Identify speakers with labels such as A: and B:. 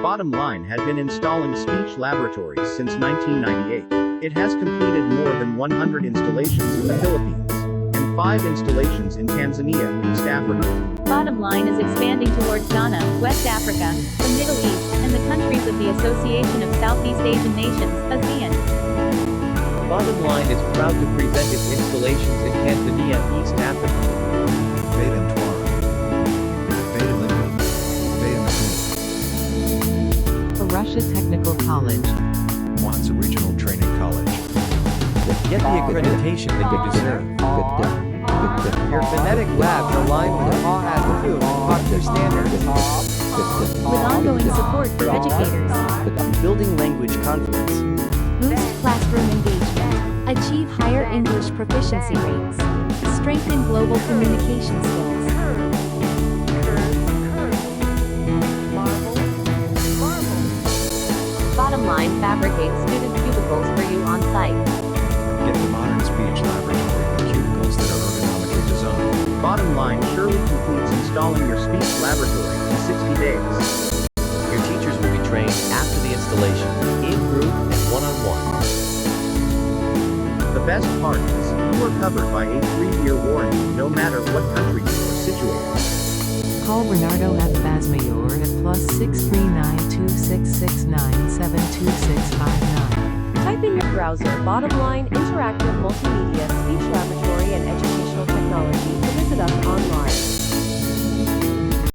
A: Bottomline had been installing speech laboratories since 1998. It has completed more than 100 installations in the Philippines and 5 installations in Tanzania, East Africa.
B: Bottomline is expanding towards Ghana, West Africa, the Middle East, and the countries of the Association of Southeast Asian Nations, ASEAN.
C: Bottomline is proud to present its installations in Tanzania, East Africa.
D: Beta Mtwara, Beta Limbo, Beta Mikumi,
E: For Russia Technical College.
D: Mwanza Regional Training College.
F: Get the accreditation that you deserve. Your phonetic labs align with PAS-2 Proctor standards.
B: With ongoing support for educators.
F: Building language confidence.
B: Boost classroom engagement. Achieve higher English proficiency rates. Strengthen global communication skills. Bottomline fabricates student cubicles for you on site.
D: Get the modern speech laboratory with cubicles that are ergonomically designed.
A: Bottomline surely completes installing your speech laboratory in 60 days.
C: Your teachers will be trained after the installation, in group and one-on-one.
A: The best part is, you are covered by a 3-year warranty no matter what country you are situated.
E: Call Bernardo F. Basmayor at +6392669722659.
G: Type in your browser Bottomline Interactive Multimedia Speech Laboratory and Educational Technology to visit us online.